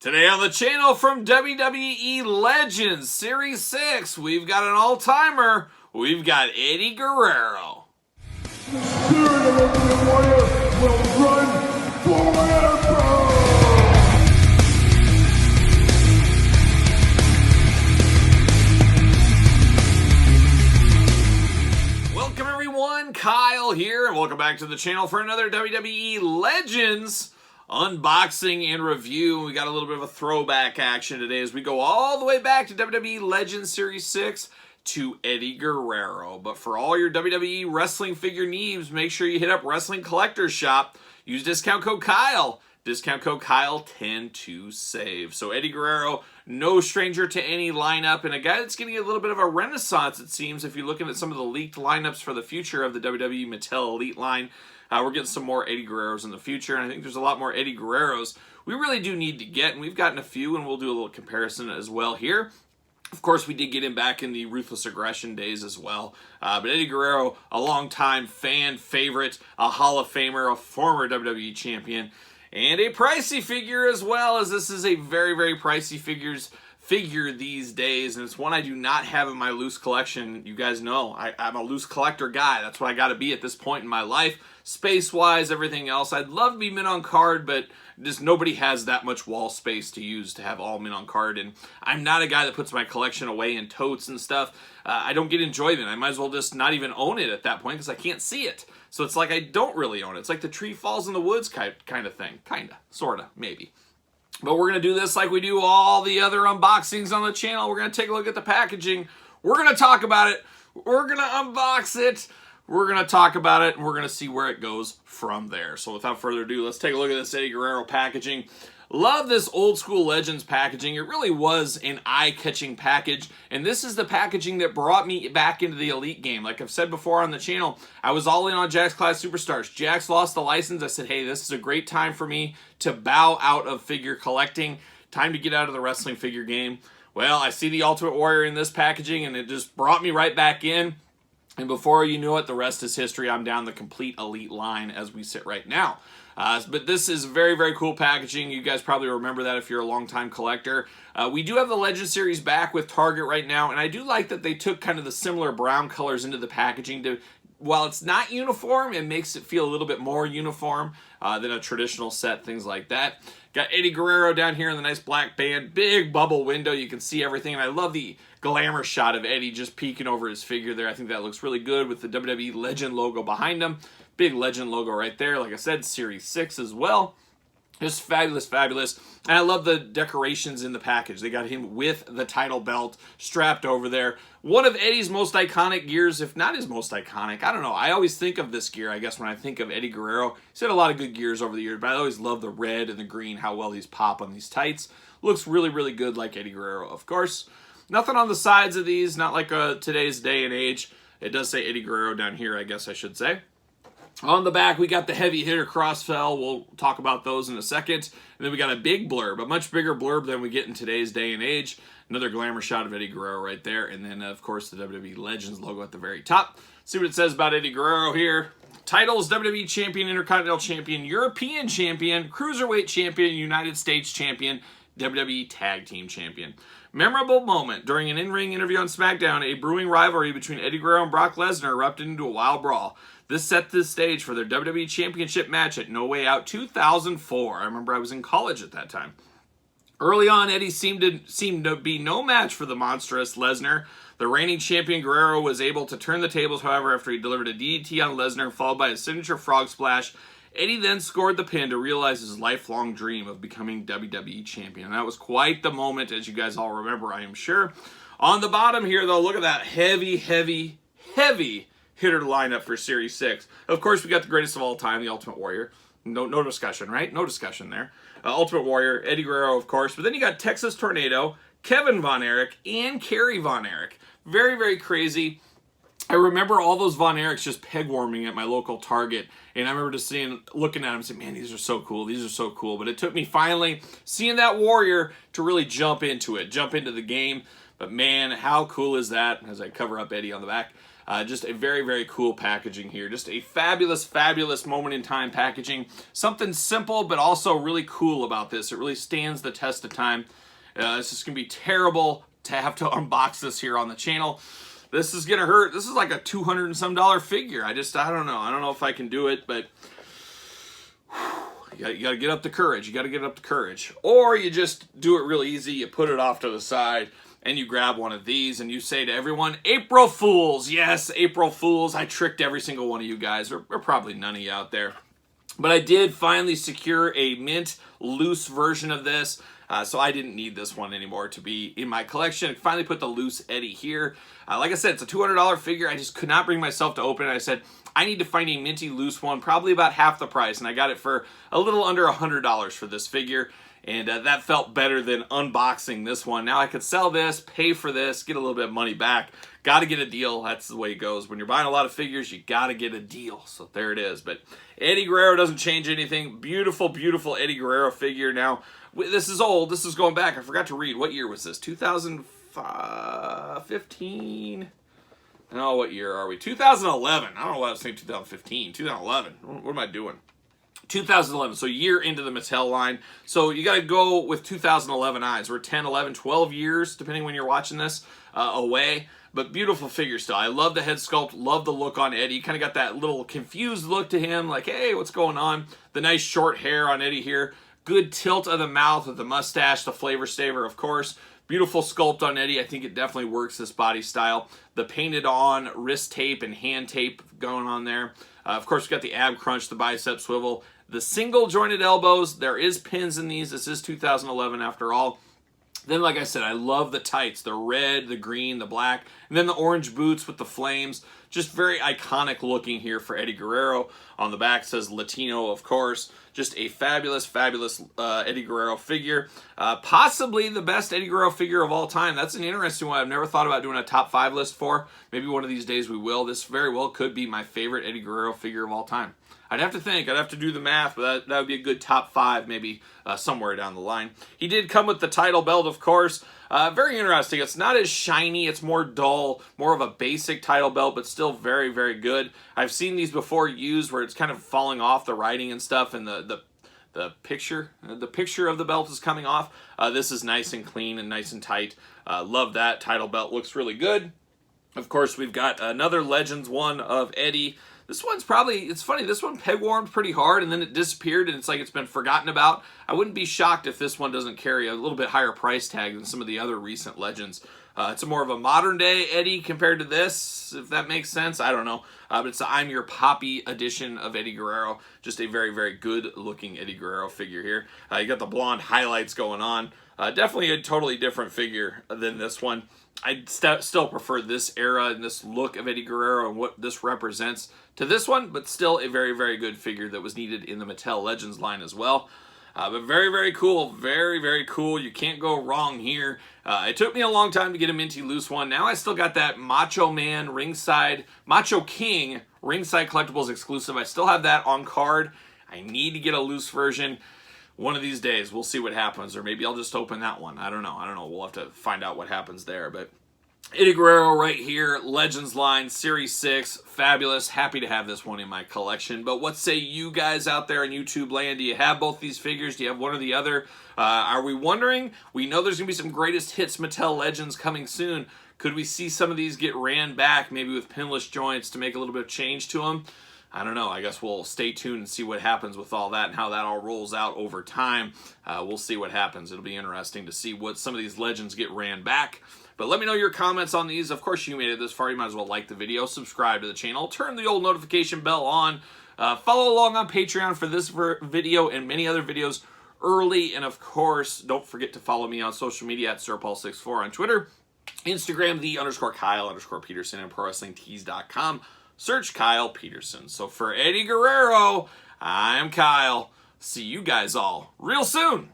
Today on the channel from WWE Legends Series 6, we've got an all-timer. We've got Eddie Guerrero. The spirit of Ultimate Warrior will run forever! Welcome everyone, Kyle here, and welcome back to the channel for another WWE Legends unboxing and review. We got a little bit of a throwback action today as we go all the way back to WWE Legends Series 6 to Eddie Guerrero. But for all your WWE wrestling figure needs, make sure you hit up Wrestling Collectors Shop. Use discount code Kyle. Discount code Kyle10 to save. So Eddie Guerrero, no stranger to any lineup, and a guy that's getting a little bit of a renaissance, it seems, if you're looking at some of the leaked lineups for the future of the WWE Mattel Elite line. We're getting some more Eddie Guerreros in the future, and I think there's a lot more Eddie Guerreros we really do need to get, and we've gotten a few, and we'll do a little comparison as well here. Of course, we did get him back in the Ruthless Aggression days as well. But Eddie Guerrero, a longtime fan favorite, a Hall of Famer, a former WWE champion, and a pricey figure as well, as this is a very, very pricey figure these days, and it's one I do not have in my loose collection. You guys know I'm a loose collector guy. That's what I got to be at this point in my life. Space-wise, everything else. I'd love to be mint on card, but just nobody has that much wall space to use to have all mint on card, and I'm not a guy that puts my collection away in totes and stuff. I don't get enjoyment. I might as well just not even own it at that point because I can't see it. So it's like I don't really own it. It's like the tree falls in the woods kind of thing. Kinda. Sorta. Maybe. But we're going to do this like we do all the other unboxings on the channel. We're going to take a look at the packaging. We're going to talk about it. We're going to unbox it. We're going to talk about it, and we're going to see where it goes from there. So without further ado, let's take a look at this Eddie Guerrero packaging. Love this old school Legends packaging. It really was an eye-catching package, and this is the packaging that brought me back into the Elite game. Like I've said before on the channel, I was all in on Jakks Class Superstars. Jakks lost the license. I said, hey, this is a great time for me to bow out of figure collecting. Time to get out of the wrestling figure game. Well, I see the Ultimate Warrior in this packaging, and it just brought me right back in. And before you know it, the rest is history. I'm down the complete Elite line as we sit right now. But this is very, very cool packaging. You guys probably remember that if you're a longtime collector. We do have the Legend Series back with Target right now, and I do like that they took kind of the similar brown colors into the packaging to, while it's not uniform, it makes it feel a little bit more uniform than a traditional set, things like that. Got Eddie Guerrero down here in the nice black band, big bubble window, you can see everything, and I love the glamour shot of Eddie just peeking over his figure there. I think that looks really good with the WWE Legend logo behind him. Big Legend logo right there. Like I said, Series 6 as well. Just fabulous, fabulous. And I love the decorations in the package. They got him with the title belt strapped over there. One of Eddie's most iconic gears, if not his most iconic. I don't know. I always think of this gear, I guess, when I think of Eddie Guerrero. He's had a lot of good gears over the years, but I always love the red and the green, how well these pop on these tights. Looks really, really good like Eddie Guerrero, of course. Nothing on the sides of these, not like today's day and age. It does say Eddie Guerrero down here, I guess I should say. On the back, we got the heavy hitter crossfell. We'll talk about those in a second. And then we got a big blurb, a much bigger blurb than we get in today's day and age. Another glamour shot of Eddie Guerrero right there. And then, of course, the WWE Legends logo at the very top. See what it says about Eddie Guerrero here. Titles: WWE Champion, Intercontinental Champion, European Champion, Cruiserweight Champion, United States Champion, WWE Tag Team Champion. Memorable moment. During an in-ring interview on SmackDown, a brewing rivalry between Eddie Guerrero and Brock Lesnar erupted into a wild brawl. This set the stage for their WWE Championship match at No Way Out 2004. I remember I was in college at that time. Early on, Eddie seemed to be no match for the monstrous Lesnar. The reigning champion Guerrero was able to turn the tables, however, after he delivered a DDT on Lesnar, followed by a signature frog splash. Eddie then scored the pin to realize his lifelong dream of becoming WWE Champion. And that was quite the moment, as you guys all remember, I am sure. On the bottom here, though, look at that heavy, heavy, heavy hitter lineup for Series 6. Of course, we got the greatest of all time, the Ultimate Warrior. No discussion, right? No discussion there. Ultimate Warrior, Eddie Guerrero, of course. But then you got Texas Tornado, Kevin Von Erich, and Kerry Von Erich. Very, very crazy. I remember all those Von Erichs just peg-warming at my local Target, and I remember just looking at them and saying, man, these are so cool, these are so cool. But it took me finally seeing that Warrior to really jump into it, jump into the game. But man, how cool is that? As I cover up Eddie on the back. Just a very, very cool packaging here. Just a fabulous, fabulous moment in time packaging. Something simple, but also really cool about this. It really stands the test of time. This is going to be terrible to have to unbox this here on the channel. This is going to hurt. This is like a $200 and some figure. I don't know. I don't know if I can do it, but you got to get up the courage. You got to get up the courage. Or you just do it real easy. You put it off to the side and you grab one of these and you say to everyone, April Fools. Yes, April Fools. I tricked every single one of you guys, or probably none of you out there. But I did finally secure a mint loose version of this. So I didn't need this one anymore to be in my collection. I finally put the loose Eddie here. Like I said, it's a $200 figure. I just could not bring myself to open it. I said, I need to find a minty loose one, probably about half the price. And I got it for a little under $100 for this figure. And that felt better than unboxing this one. Now I could sell this, pay for this, get a little bit of money back. Got to get a deal. That's the way it goes. When you're buying a lot of figures, you got to get a deal. So there it is. But Eddie Guerrero doesn't change anything. Beautiful, beautiful Eddie Guerrero figure. Now, this is old. This is going back. I forgot to read. What year was this? 2015? No, what year are we? 2011. I don't know why I was saying 2015. 2011. What am I doing? 2011, so a year into the Mattel line. So you got to go with 2011 eyes. We're 10, 11, 12 years, depending when you're watching this, away. But beautiful figure still. I love the head sculpt, love the look on Eddie. Kind of got that little confused look to him, like, hey, what's going on? The nice short hair on Eddie here. Good tilt of the mouth with the mustache, the flavor saver, of course. Beautiful sculpt on Eddie. I think it definitely works, this body style. The painted on wrist tape and hand tape going on there. Of course, we got the ab crunch, the bicep swivel. The single jointed elbows. There is pins in these. This is 2011 after all. Then, like I said, I love the tights. The red, the green, the black. And then the orange boots with the flames. Just very iconic looking here for Eddie Guerrero. On the back says Latino, of course. Just a fabulous, fabulous Eddie Guerrero figure. Possibly the best Eddie Guerrero figure of all time. That's an interesting one I've never thought about doing a top 5 list for. Maybe one of these days we will. This very well could be my favorite Eddie Guerrero figure of all time. I'd have to think. I'd have to do the math, but that would be a good top 5 maybe somewhere down the line. He did come with the title belt, of course. Very interesting. It's not as shiny. It's more dull, more of a basic title belt, but still very, very good. I've seen these before used where it's kind of falling off the writing and stuff, and the picture of the belt is coming off. This is nice and clean and nice and tight. Love that. Title belt looks really good. Of course, we've got another Legends one of Eddie. This one's probably, it's funny, this one peg warmed pretty hard and then it disappeared and it's like it's been forgotten about. I wouldn't be shocked if this one doesn't carry a little bit higher price tag than some of the other recent Legends. It's a more of a modern day Eddie compared to this, if that makes sense. I don't know. But it's the I'm Your Poppy edition of Eddie Guerrero. Just a very, very good looking Eddie Guerrero figure here. You got the blonde highlights going on. Definitely a totally different figure than this one. I still prefer this era and this look of Eddie Guerrero and what this represents to this one, but still a very, very good figure that was needed in the Mattel Legends line as well. But very, very cool. Very, very cool. You can't go wrong here. It took me a long time to get a minty loose one. Now I still got that Macho Man ringside, Macho King ringside collectibles exclusive. I still have that on card. I need to get a loose version. One of these days, we'll see what happens, or maybe I'll just open that one. I don't know. We'll have to find out what happens there. But Eddie Guerrero right here, Legends line, Series 6, fabulous. Happy to have this one in my collection. But what say you guys out there in YouTube land? Do you have both these figures? Do you have one or the other? Are we wondering? We know there's going to be some greatest hits Mattel Legends coming soon. Could we see some of these get ran back, maybe with pinless joints to make a little bit of change to them? I don't know. I guess we'll stay tuned and see what happens with all that and how that all rolls out over time. We'll see what happens. It'll be interesting to see what some of these Legends get ran back. But let me know your comments on these. Of course, you made it this far. You might as well like the video, subscribe to the channel, turn the old notification bell on, follow along on Patreon for this video and many other videos early. And of course, don't forget to follow me on social media at SirPaul64 on Twitter, Instagram, _Kyle_Peterson, and ProWrestlingTees.com. Search Kyle Peterson. So for Eddie Guerrero, I'm Kyle. See you guys all real soon.